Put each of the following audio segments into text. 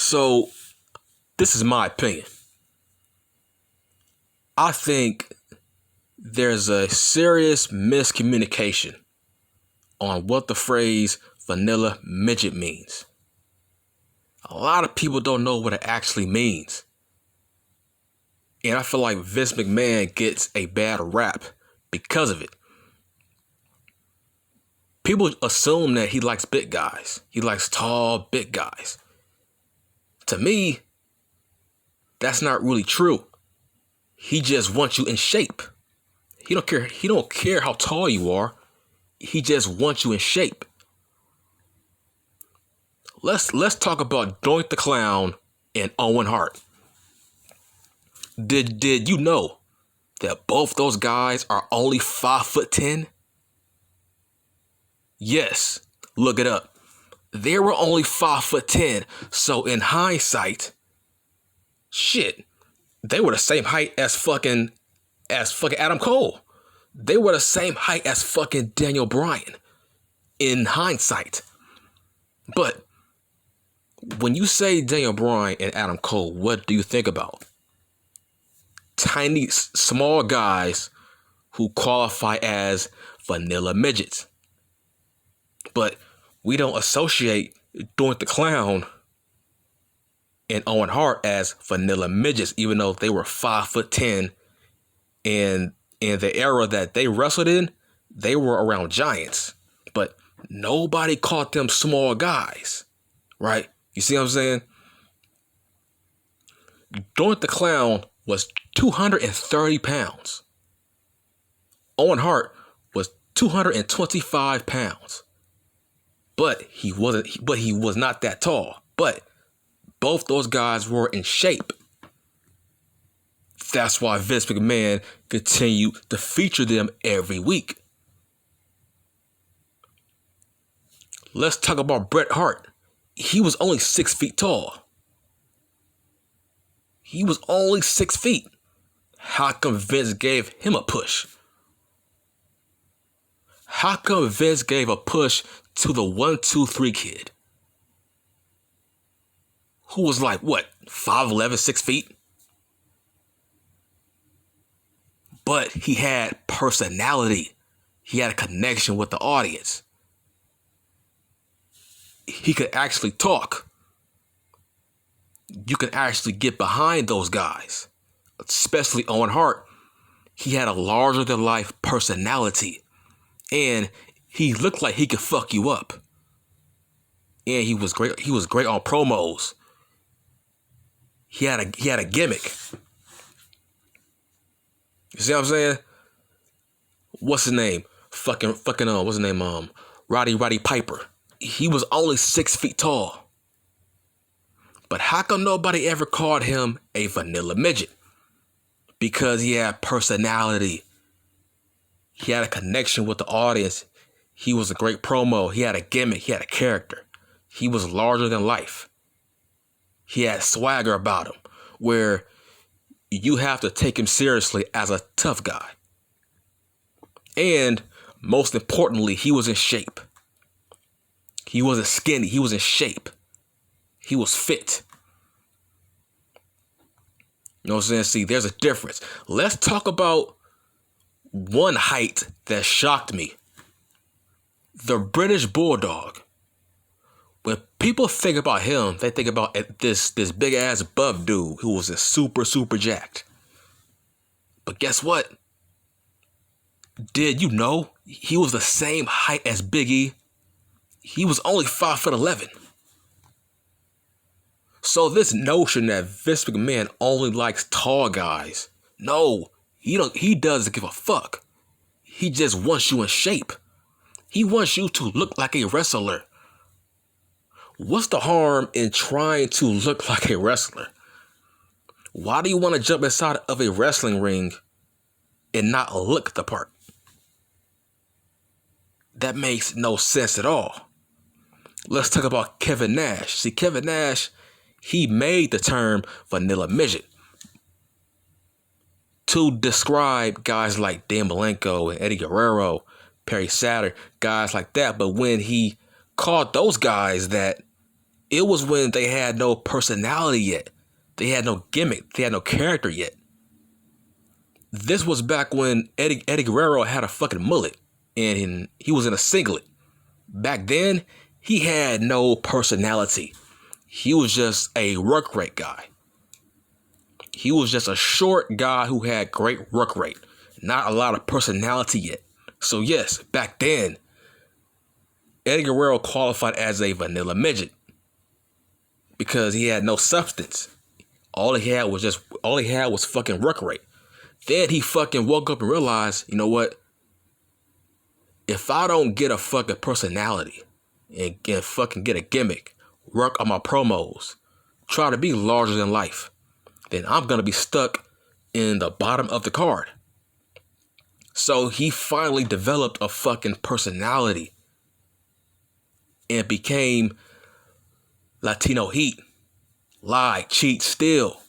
So, this is my opinion. I think there's a serious miscommunication on what the phrase vanilla midget means. A lot of people don't know what it actually means. And I feel like Vince McMahon gets a bad rap because of it. People assume that he likes big guys. He likes tall, big guys. To me, that's not really true. He just wants you in shape. He don't care how tall you are. He just wants you in shape. Let's talk about Doink the Clown and Owen Hart. Did you know that both those guys are only 5'10"? Yes, look it up. They were only 5'10", so in hindsight, shit, they were the same height as fucking Adam Cole. They were the same height as fucking Daniel Bryan in hindsight. But when you say Daniel Bryan and Adam Cole, what do you think about? Tiny, small guys who qualify as vanilla midgets. But we don't associate Doink the Clown and Owen Hart as vanilla midgets, even though they were 5'10", and in the era that they wrestled in, they were around giants. But nobody called them small guys, right? You see what I'm saying? Doink the Clown was 230 pounds. Owen Hart was 225 pounds. But he was not that tall. But both those guys were in shape. That's why Vince McMahon continued to feature them every week. Let's talk about Bret Hart. He was only 6 feet tall. He was only 6 feet. How come Vince gave him a push? How come Vince gave a push to the 1-2-3 kid? Who was like, what, 5'11", 6 feet? But he had personality. He had a connection with the audience. He could actually talk. You can actually get behind those guys. Especially Owen Hart. He had a larger-than-life personality. And he looked like he could fuck you up. And he was great. He was great on promos. He had a gimmick. You see what I'm saying? What's his name? What's his name? Roddy Piper. He was only 6 feet tall. But how come nobody ever called him a vanilla midget? Because he had personality. He had a connection with the audience. He was a great promo. He had a gimmick. He had a character. He was larger than life. He had swagger about him, where you have to take him seriously as a tough guy. And most importantly, he was in shape. He wasn't skinny. He was in shape. He was fit. You know what I'm saying? See, there's a difference. Let's talk about one height that shocked me. The British Bulldog. When people think about him, they think about this big ass buff dude who was super jacked. But guess what? Did you know he was the same height as Big E? He was only 5'11". So this notion that Vince McMahon only likes tall guys, no, he doesn't give a fuck. He just wants you in shape. He wants you to look like a wrestler. What's the harm in trying to look like a wrestler? Why do you want to jump inside of a wrestling ring and not look the part? That makes no sense at all. Let's talk about Kevin Nash. See, Kevin Nash, he made the term vanilla midget to describe guys like Dan Malenko and Eddie Guerrero, Perry Saturn, guys like that. But when he called those guys that, It was when they had no personality yet. They had no gimmick. They had no character yet. This was back when Eddie Guerrero had a fucking mullet and he was in a singlet. Back then, he had no personality. He was just a work rate guy. He was just a short guy who had great work rate. Not a lot of personality yet. So yes, back then, Eddie Guerrero qualified as a vanilla midget because he had no substance. All he had was fucking work rate. Then he fucking woke up and realized, you know what? If I don't get a fucking personality and fucking get a gimmick, work on my promos, try to be larger than life, then I'm gonna be stuck in the bottom of the card. So he finally developed a fucking personality and became Latino Heat. Lie, cheat, steal.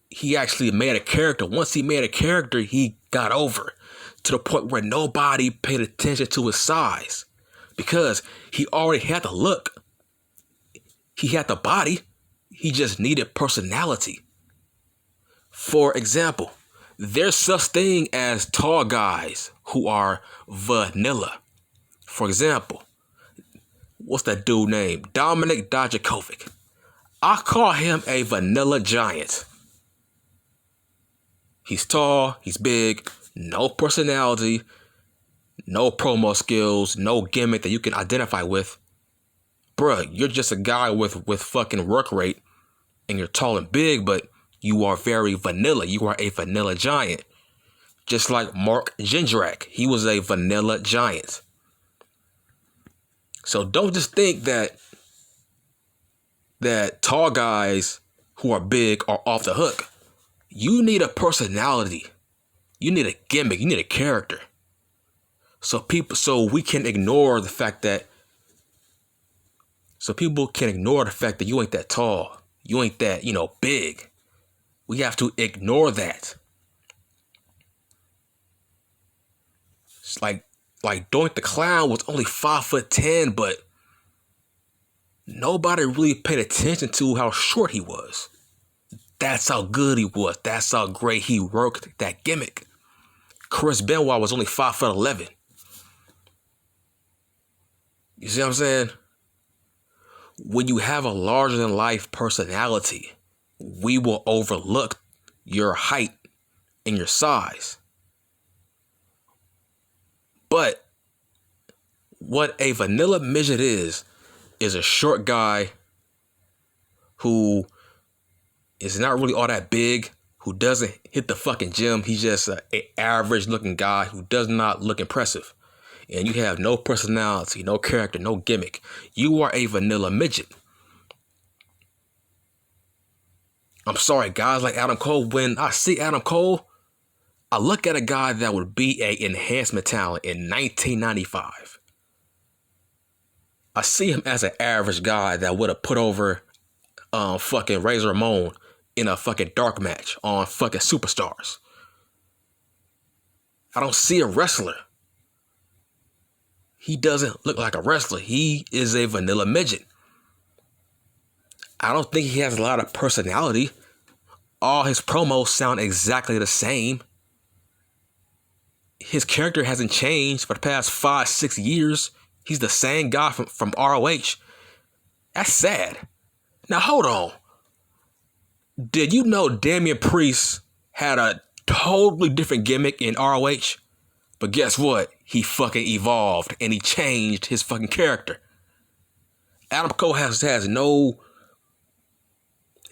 He actually made a character. Once he made a character, he got over to the point where nobody paid attention to his size because he already had the look. He had the body. He just needed personality. For example, there's such thing as tall guys who are vanilla. For example, what's that dude named? Dominic Dijakovic. I call him a vanilla giant. He's tall, he's big, no personality, no promo skills, no gimmick that you can identify with. Bruh, you're just a guy with fucking work rate and you're tall and big, but you are very vanilla. You are a vanilla giant. Just like Mark Jindrak, he was a vanilla giant. So don't just think that tall guys who are big are off the hook. You need a personality. You need a gimmick. You need a character. So we can ignore the fact that people can ignore the fact that you ain't that tall. You ain't that, big. We have to ignore that. It's like Doink the Clown was only 5'10", but nobody really paid attention to how short he was. That's how good he was. That's how great he worked that gimmick. Chris Benoit was only 5'11". You see what I'm saying? When you have a larger than life personality, we will overlook your height and your size. But what a vanilla midget is a short guy who is not really all that big, who doesn't hit the fucking gym. He's just an average looking guy who does not look impressive. And you have no personality, no character, no gimmick. You are a vanilla midget. I'm sorry, guys like Adam Cole, when I see Adam Cole, I look at a guy that would be an enhancement talent in 1995. I see him as an average guy that would have put over fucking Razor Ramon in a fucking dark match on fucking Superstars. I don't see a wrestler. He doesn't look like a wrestler. He is a vanilla midget. I don't think he has a lot of personality. All his promos sound exactly the same. His character hasn't changed for the past 5-6 years. He's the same guy from ROH. That's sad. Now hold on. Did you know Damian Priest had a totally different gimmick in ROH? But guess what? He fucking evolved and he changed his fucking character. Adam Cole has no...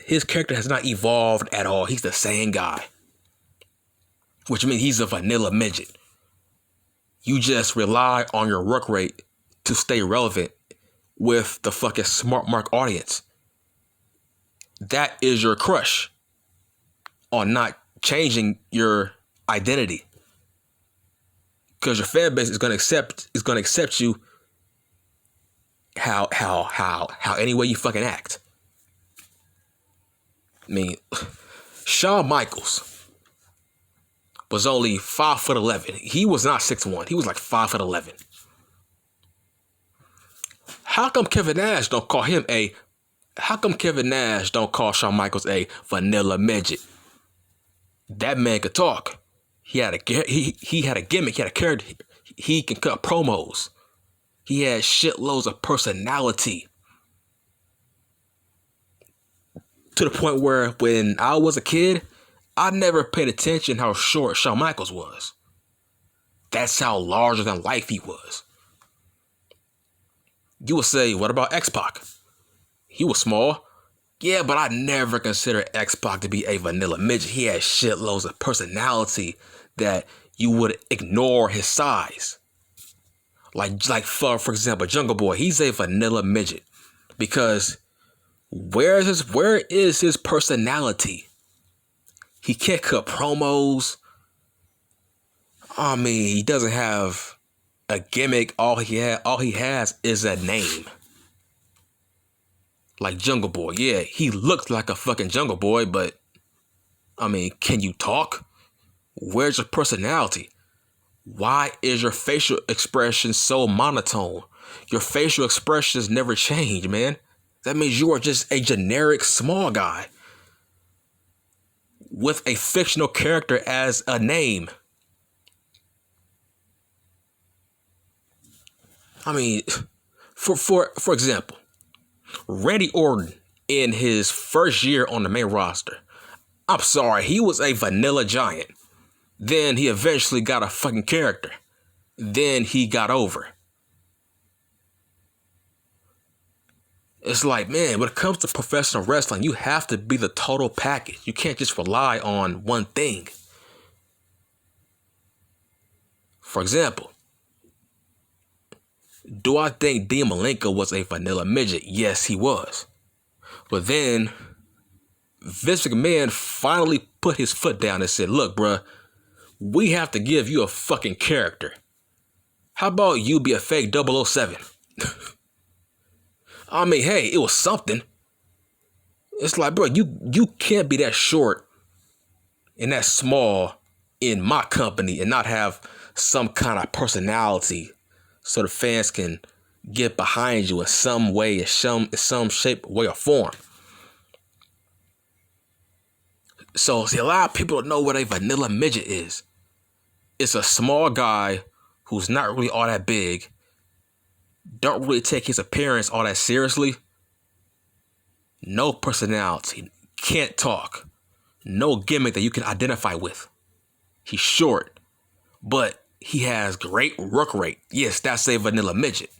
His character has not evolved at all. He's the same guy. Which means he's a vanilla midget. You just rely on your work rate to stay relevant with the fucking smart mark audience. That is your crush on not changing your identity. Because your fan base is gonna accept you how any way you fucking act. I mean, Shawn Michaels was only 5'11". He was not 6'1". He was like 5'11". How come Kevin Nash don't call him a How come Kevin Nash don't call Shawn Michaels a vanilla midget? That man could talk. He had a gimmick. He had a character. He can cut promos. He had shitloads of personality. To the point where when I was a kid, I never paid attention how short Shawn Michaels was. That's how larger than life he was. You would say, what about X-Pac? He was small. Yeah, but I never considered X-Pac to be a vanilla midget. He had shitloads of personality that you would ignore his size. Like for example, Jungle Boy, he's a vanilla midget because where is his personality? He can't cut promos. I mean, he doesn't have a gimmick. All he has is a name. Like Jungle Boy, yeah, he looks like a fucking Jungle Boy, but I mean, can you talk? Where's your personality? Why is your facial expression so monotone? Your facial expressions never change, man. That means you are just a generic small guy with a fictional character as a name. I mean, for example, Randy Orton in his first year on the main roster. I'm sorry, he was a vanilla giant. Then he eventually got a fucking character. Then he got over. It's like, man, when it comes to professional wrestling, you have to be the total package. You can't just rely on one thing. For example, do I think Dean Malenko was a vanilla midget? Yes, he was. But then Vince McMahon finally put his foot down and said, look, bruh, we have to give you a fucking character. How about you be a fake 007? I mean, hey, it was something. It's like, bro, you can't be that short and that small in my company and not have some kind of personality so the fans can get behind you in some way, in some shape, way, or form. So, see, a lot of people don't know what a vanilla midget is. It's a small guy who's not really all that big, don't really take his appearance all that seriously, no personality, can't talk, no gimmick that you can identify with. He's short, but he has great work rate. Yes, that's a vanilla midget.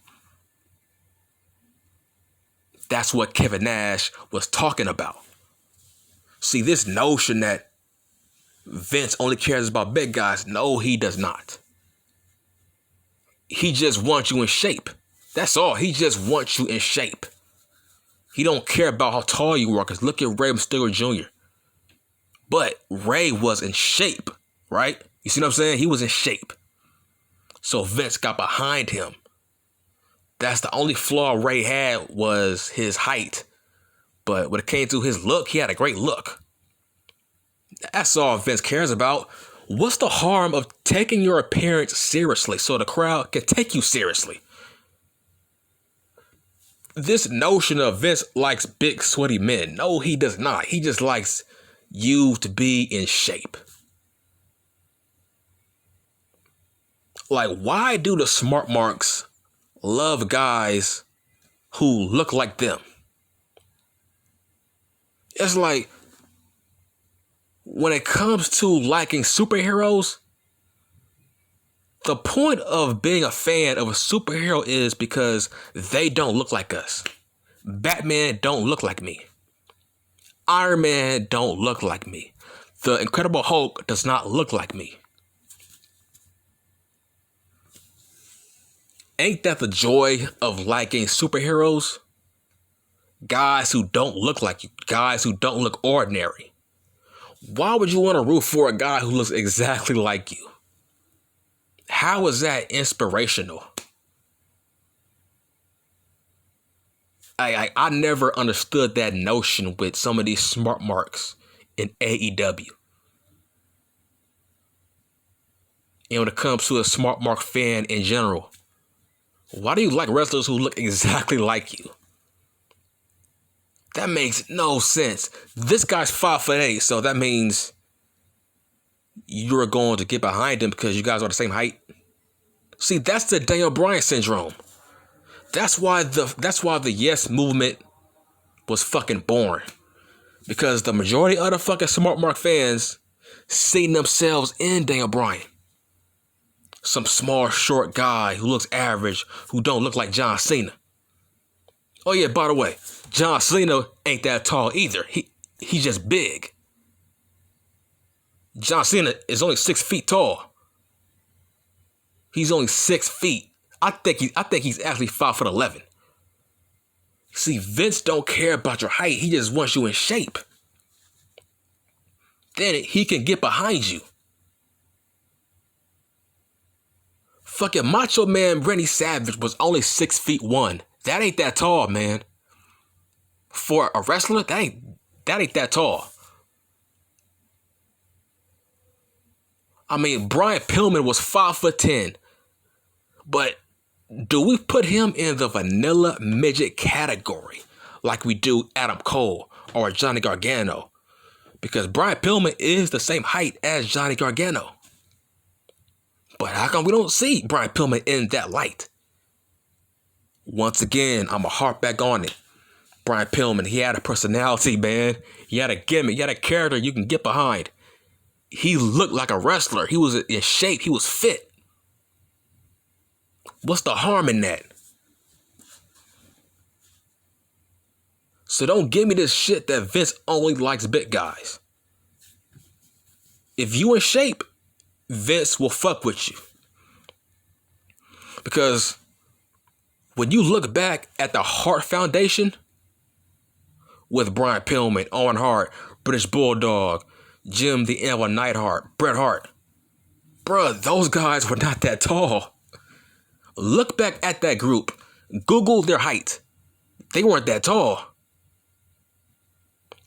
That's what Kevin Nash was talking about. See, this notion that Vince only cares about big guys, no, he does not. He just wants you in shape. That's all. He just wants you in shape. He don't care about how tall you are, because look at Rey Mysterio Jr. But Rey was in shape, right? You see what I'm saying? He was in shape. So Vince got behind him. That's the only flaw Rey had, was his height. But when it came to his look, he had a great look. That's all Vince cares about. What's the harm of taking your appearance seriously so the crowd can take you seriously? This notion of Vince likes big, sweaty men. No, he does not. He just likes you to be in shape. Like, why do the smart marks love guys who look like them? It's like, when it comes to liking superheroes, the point of being a fan of a superhero is because they don't look like us. Batman don't look like me. Iron Man don't look like me. The Incredible Hulk does not look like me. Ain't that the joy of liking superheroes? Guys who don't look like you. Guys who don't look ordinary. Why would you want to root for a guy who looks exactly like you? How is that inspirational? I never understood that notion with some of these smart marks in AEW. And when it comes to a smart mark fan in general, why do you like wrestlers who look exactly like you? That makes no sense. This guy's 5'8", so that means you're going to get behind him because you guys are the same height. See, that's the Daniel Bryan syndrome. That's why the Yes movement was fucking born. Because the majority of the fucking Smart Mark fans seen themselves in Daniel Bryan. Some small, short guy who looks average, who don't look like John Cena. Oh yeah, by the way, John Cena ain't that tall either. He's just big. John Cena is only 6 feet tall. He's only 6 feet. I think he's actually 5'11". See, Vince don't care about your height. He just wants you in shape. Then he can get behind you. Fucking Macho Man Randy Savage was only 6'1". That ain't that tall, man. For a wrestler, that ain't that tall. I mean, Brian Pillman was 5'10". But do we put him in the vanilla midget category like we do Adam Cole or Johnny Gargano? Because Brian Pillman is the same height as Johnny Gargano. But how come we don't see Brian Pillman in that light? Once again, I'm going to harp back on it. Brian Pillman, he had a personality, man. He had a gimmick. He had a character you can get behind. He looked like a wrestler. He was in shape. He was fit. What's the harm in that? So don't give me this shit that Vince only likes big guys. If you in shape, Vince will fuck with you. Because when you look back at the Hart Foundation with Brian Pillman, Owen Hart, British Bulldog, Jim the Anvil Neidhart, Bret Hart, bruh, those guys were not that tall. Look back at that group. Google their height. They weren't that tall.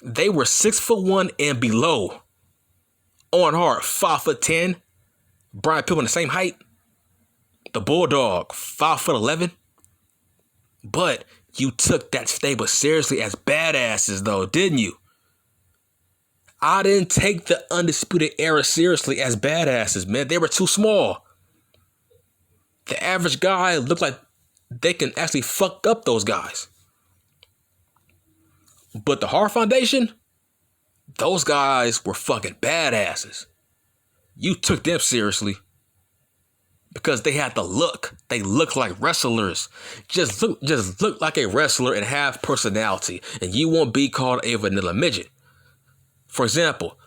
They were 6'1" and below. Owen Hart, 5'10". Brian Pillman, the same height. The Bulldog, 5'11". But you took that stable seriously as badasses, though, didn't you? I didn't take the Undisputed Era seriously as badasses, man. They were too small. The average guy looked like they can actually fuck up those guys. But the Hart Foundation, those guys were fucking badasses. You took them seriously because they had the look. They looked like wrestlers. Just look like a wrestler and have personality, and you won't be called a vanilla midget. For example,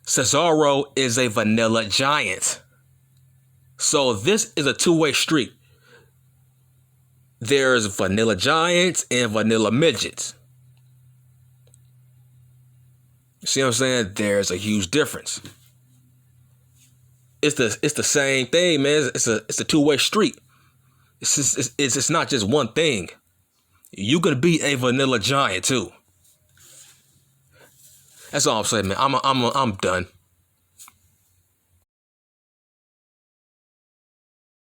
Cesaro is a vanilla giant. So this is a two-way street. There's vanilla giants and vanilla midgets. You see what I'm saying? There's a huge difference. It's the same thing, man. It's a two-way street. It's not just one thing. You could be a vanilla giant too. That's all I'm saying, man. I'm done.